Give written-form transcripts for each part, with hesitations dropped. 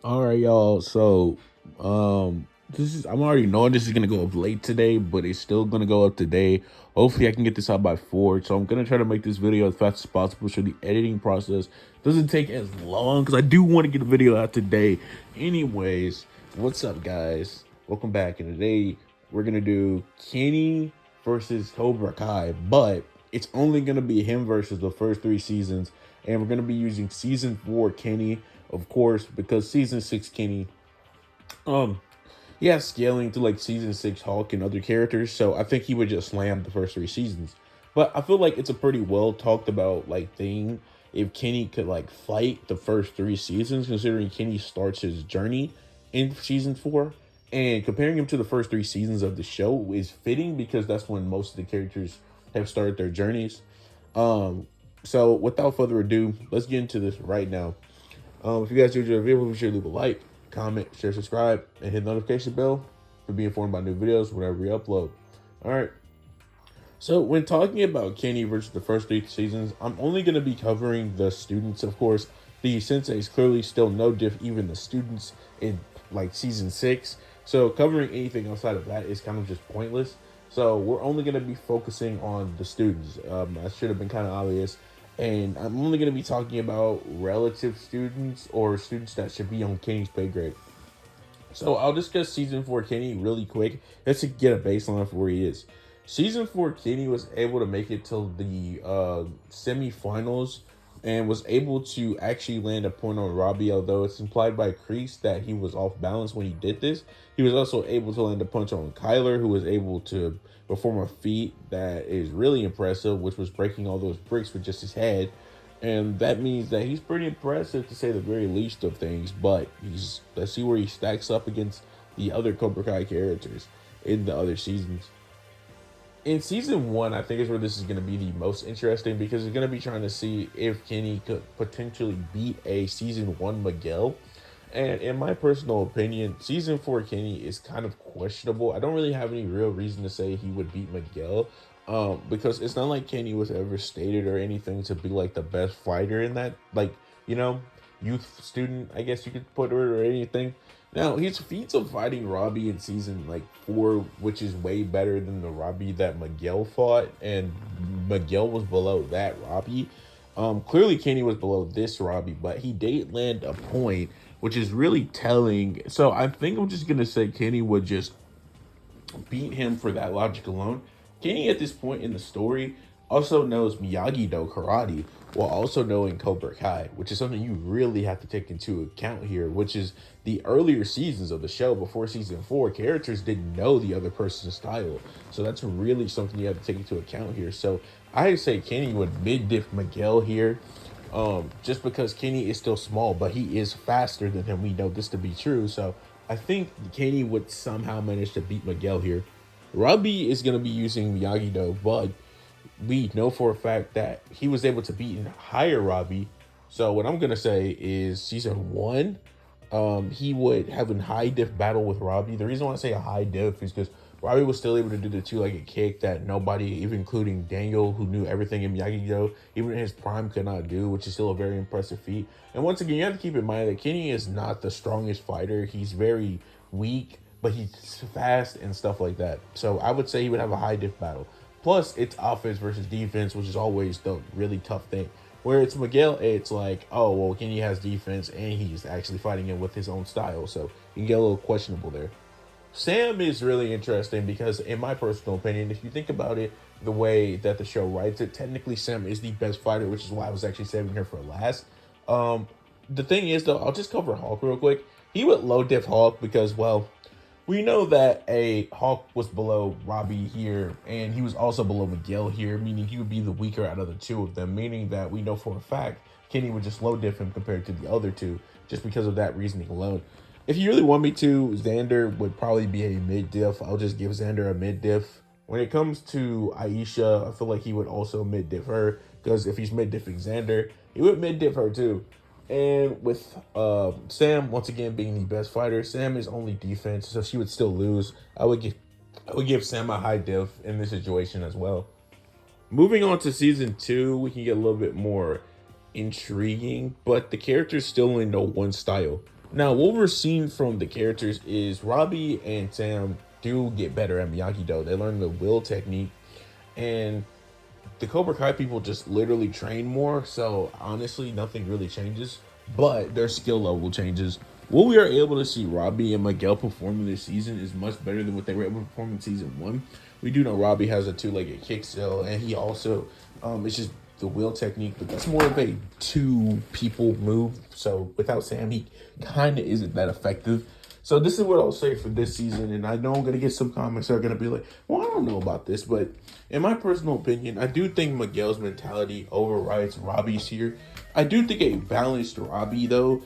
All right, y'all. So, this is I'm already knowing this is gonna go up late today, but it's still gonna go up today. Hopefully, I can get this out by 4. So I'm gonna try to make this video as fast as possible, so the editing process doesn't take as long. Because I do want to get a video out today. Anyways, what's up, guys? Welcome back. And today we're gonna do Kenny versus Cobra Kai, but it's only gonna be him versus the first 3 seasons, and we're gonna be using season 4 Kenny, of course, because season 6 Kenny, um, yeah, scaling to like season 6 Hulk and other characters. So I think he would just slam the first 3 seasons. But I feel like it's a pretty well talked about like thing if Kenny could like fight the first 3 seasons, considering Kenny starts his journey in season 4. And comparing him to the first 3 seasons of the show is fitting because that's when most of the characters have started their journeys. Um, so without further ado, let's get into this right now. If you guys enjoyed the video, be sure to leave a like, comment, share, subscribe, and hit the notification bell to be informed about new videos whenever we upload. All right. So when talking about Kenny versus the first 3 seasons, I'm only going to be covering the students, of course. The senseis clearly still no diff, even the students in like season 6. So covering anything outside of that is kind of just pointless. So we're only going to be focusing on the students. That should have been kind of obvious. And I'm only going to be talking about relative students or students that should be on Kenny's pay grade. So I'll discuss season 4 Kenny really quick just to get a baseline for where he is. Season 4 Kenny was able to make it till the semifinals and was able to actually land a point on Robbie, although it's implied by Kreese that he was off balance when he did this. He was also able to land a punch on Kyler, who was able to perform a feat that is really impressive, which was breaking all those bricks with just his head. And that means that he's pretty impressive to say the very least of things. But let's see where he stacks up against the other Cobra Kai characters in the other seasons. In season 1, I think is where this is going to be the most interesting because it's going to be trying to see if Kenny could potentially beat a season 1 Miguel. And in my personal opinion, season 4 Kenny is kind of questionable. I don't really have any real reason to say he would beat Miguel, because it's not like Kenny was ever stated or anything to be like the best fighter in that, like, you know, youth student, I guess you could put it, or anything. Now, his feats of fighting Robbie in season like 4, which is way better than the Robbie that Miguel fought, and Miguel was below that Robbie. Clearly Kenny was below this Robbie, but he did land a point, which is really telling. So I think I'm just gonna say Kenny would just beat him for that logic alone. Kenny at this point in the story also knows Miyagi-Do karate while also knowing Cobra Kai, which is something you really have to take into account here, which is the earlier seasons of the show before season 4, characters didn't know the other person's style. So that's really something you have to take into account here. So I say Kenny would mid-diff Miguel here. Just because Kenny is still small, but he is faster than him. We know this to be true. So I think Kenny would somehow manage to beat Miguel here. Robbie is going to be using Miyagi Do, but we know for a fact that he was able to beat and higher Robbie. So what I'm going to say is season 1, he would have a high diff battle with Robbie. The reason why I say a high diff is because Robbie was still able to do the two-legged kick that nobody, even including Daniel, who knew everything in Miyagi-Do, even in his prime could not do, which is still a very impressive feat. And once again, you have to keep in mind that Kenny is not the strongest fighter. He's very weak, but he's fast and stuff like that. So I would say he would have a high diff battle. Plus, it's offense versus defense, which is always the really tough thing. Where it's Miguel, it's like, oh, well, Kenny has defense and he's actually fighting it with his own style. So you can get a little questionable there. Sam is really interesting because, in my personal opinion, if you think about it, the way that the show writes it, technically Sam is the best fighter, which is why I was actually saving her for last. Um, the thing is, though, I'll just cover Hulk real quick. He went low diff Hulk because, well, we know that a Hulk was below Robbie here, and he was also below Miguel here, meaning he would be the weaker out of the two of them, meaning that we know for a fact Kenny would just low diff him compared to the other two, just because of that reasoning alone. If you really want me to, Xander would probably be a mid diff. I'll just give Xander a mid diff. When it comes to Aisha, I feel like he would also mid diff her, because if he's mid diffing Xander, he would mid diff her too. And with Sam once again being the best fighter, Sam is only defense, so she would still lose. I would give Sam a high diff in this situation as well. Moving on to season 2, we can get a little bit more intriguing, but the characters still only know one style. Now, what we're seeing from the characters is Robbie and Sam do get better at Miyagi-Do. They learn the will technique, and the Cobra Kai people just literally train more. So honestly, nothing really changes, but their skill level changes. What we are able to see Robbie and Miguel performing this season is much better than what they were able to perform in season one. We do know Robbie has a two-legged kick still, and he also, it's just the wheel technique, but that's more of a two people move. So without Sam, he kind of isn't that effective. So this is what I'll say for this season, and I know I'm gonna get some comments that are gonna be like, "Well, I don't know about this," but in my personal opinion, I do think Miguel's mentality overrides Robbie's here. I do think a balanced Robbie though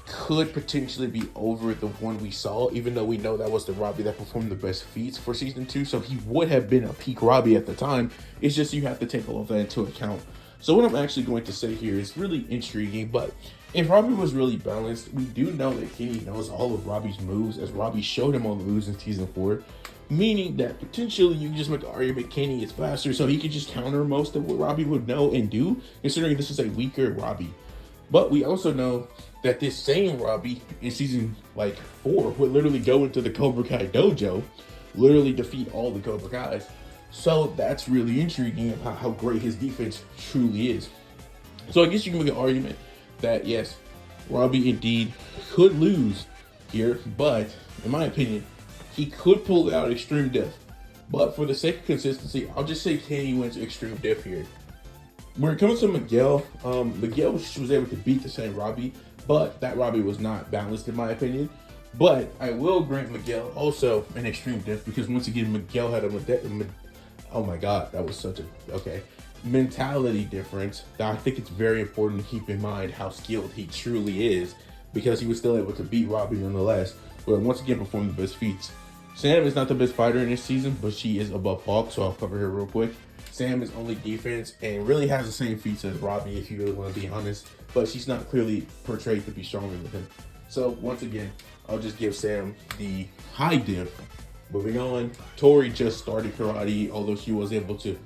could potentially be over the one we saw, even though we know that was the Robbie that performed the best feats for season 2. So he would have been a peak Robbie at the time. It's just you have to take all of that into account. So what I'm actually going to say here is really intriguing, but if Robbie was really balanced, we do know that Kenny knows all of Robbie's moves, as Robbie showed him all the moves in season 4, meaning that potentially you can just make an argument Kenny is faster, so he could just counter most of what Robbie would know and do, considering this is a weaker Robbie. But we also know that this same Robbie in season 4 would literally go into the Cobra Kai dojo, literally defeat all the Cobra Kais. So that's really intriguing about how great his defense truly is. So I guess you can make an argument that yes, Robbie indeed could lose here, but in my opinion, he could pull out extreme death. But for the sake of consistency, I'll just say Kenny wins extreme death here. When it comes to Miguel, Miguel was able to beat the same Robbie, but that Robbie was not balanced in my opinion. But I will grant Miguel also an extreme death because once again, Miguel had oh my god, that was such a mentality difference that I think it's very important to keep in mind how skilled he truly is, because he was still able to beat Robbie nonetheless, but once again performed the best feats. Sam is not the best fighter in this season, but she is above Hawk, so I'll cover her real quick. Sam is only defense and really has the same feats as Robbie, if you really want to be honest, but she's not clearly portrayed to be stronger than him. So once again, I'll just give Sam the high diff. Moving on, Tori just started karate, although she was able to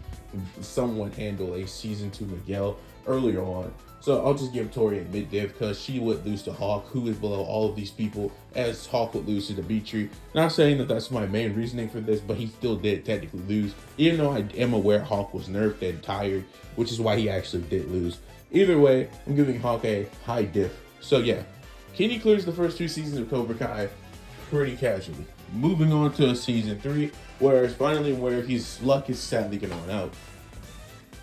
somewhat handle a season 2 Miguel earlier on. So I'll just give Tori a mid div because she would lose to Hawk, who is below all of these people, as Hawk would lose to Dimitri. Not saying that that's my main reasoning for this, but he still did technically lose, even though I am aware Hawk was nerfed and tired, which is why he actually did lose. Either way, I'm giving Hawk a high diff. So yeah, Kenny clears the first 2 seasons of Cobra Kai pretty casually. Moving on to season 3, where it's finally where his luck is sadly gonna run out.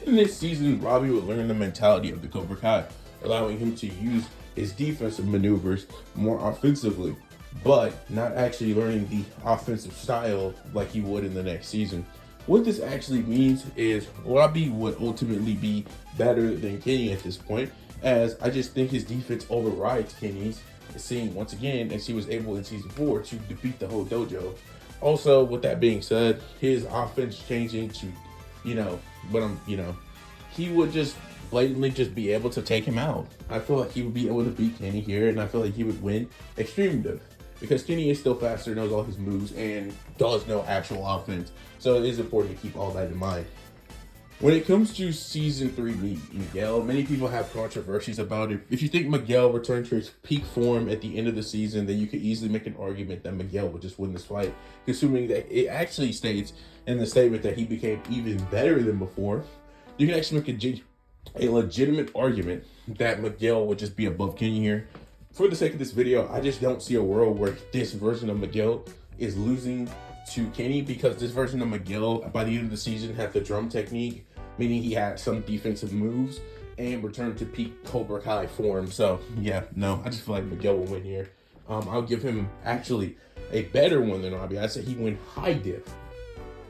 In this season, Robbie would learn the mentality of the Cobra Kai, allowing him to use his defensive maneuvers more offensively, but not actually learning the offensive style like he would in the next season. What this actually means is Robbie would ultimately be better than Kenny at this point, as I just think his defense overrides Kenny's, seeing once again as he was able in season 4 to defeat the whole dojo. Also, with that being said, his offense changing to, he would just blatantly just be able to take him out. I feel like he would be able to beat Kenny here, and I feel like he would win extreme diff because Kenny is still faster, knows all his moves, and does know actual offense. So it is important to keep all that in mind. When it comes to season 3 Miguel, many people have controversies about it. If you think Miguel returned to his peak form at the end of the season, then you could easily make an argument that Miguel would just win this fight, assuming that it actually states in the statement that he became even better than before. You can actually make a legitimate argument that Miguel would just be above Kenny here. For the sake of this video, I just don't see a world where this version of Miguel is losing to Kenny, because this version of Miguel by the end of the season had the drum technique, meaning he had some defensive moves and returned to peak Cobra Kai form. So yeah, no, I just feel like Miguel will win here. I'll give him actually a better one than Robbie. I say he win high diff.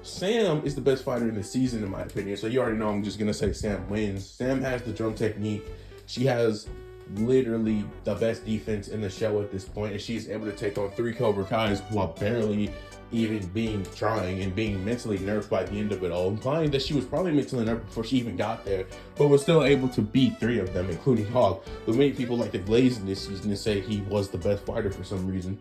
Sam is the best fighter in the season in my opinion, so you already know I'm just gonna say Sam wins. Sam has the drum technique. She has literally the best defense in the show at this point, and she's able to take on 3 Cobra Kais while barely even trying and being mentally nerfed by the end of it all, implying that she was probably mentally nerfed before she even got there, but was still able to beat 3 of them, including Hawk, who many people like to glaze in this season and say he was the best fighter for some reason.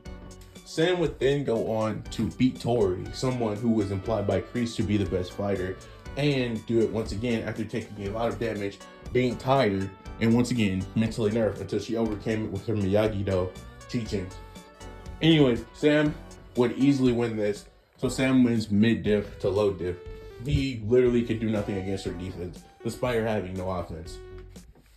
Sam would then go on to beat Tori, someone who was implied by Kreese to be the best fighter, and do it once again after taking a lot of damage, being tired, and once again, mentally nerfed until she overcame it with her Miyagi-Do teaching. Anyways, Sam would easily win this. So Sam wins mid-diff to low diff. He literally could do nothing against her defense, despite her having no offense.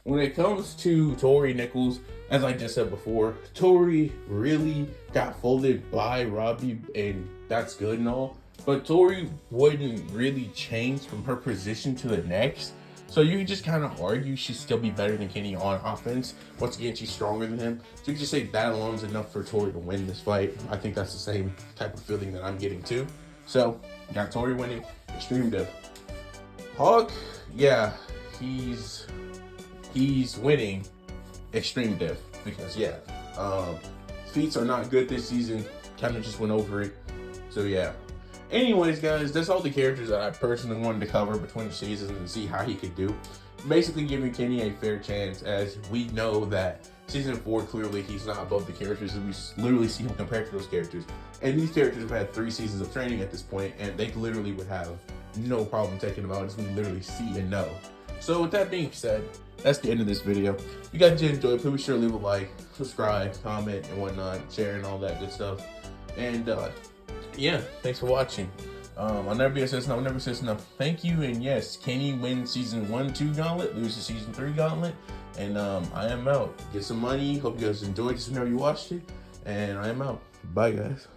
When it comes to Tori Nichols, as I just said before, Tori really got folded by Robbie, and that's good and all. But Tori wouldn't really change from her position to the next. So you can just kind of argue she'd still be better than Kenny on offense. Once again, she's stronger than him. So you can just say that alone is enough for Tori to win this fight. I think that's the same type of feeling that I'm getting too. So, got Tori winning, extreme diff. Hawk, yeah, he's winning extreme diff because yeah, feats are not good this season. Kind of just went over it. So yeah. Anyways, guys, that's all the characters that I personally wanted to cover between the seasons and see how he could do. Basically giving Kenny a fair chance, as we know that season 4, clearly he's not above the characters, and we literally see him compared to those characters. And these characters have had 3 seasons of training at this point, and they literally would have no problem taking them out, as we literally see and know. So with that being said, that's the end of this video. If you guys did enjoy, please be sure to leave a like, subscribe, comment, and whatnot, share and all that good stuff. And yeah, thanks for watching. I'll never be a citizen, I'll never citizen enough. Thank you, and yes, Kenny wins season 1-2 gauntlet, loses season 3 gauntlet, and I am out. Get some money. Hope you guys enjoyed this whenever you watched it, and I am out. Bye, guys.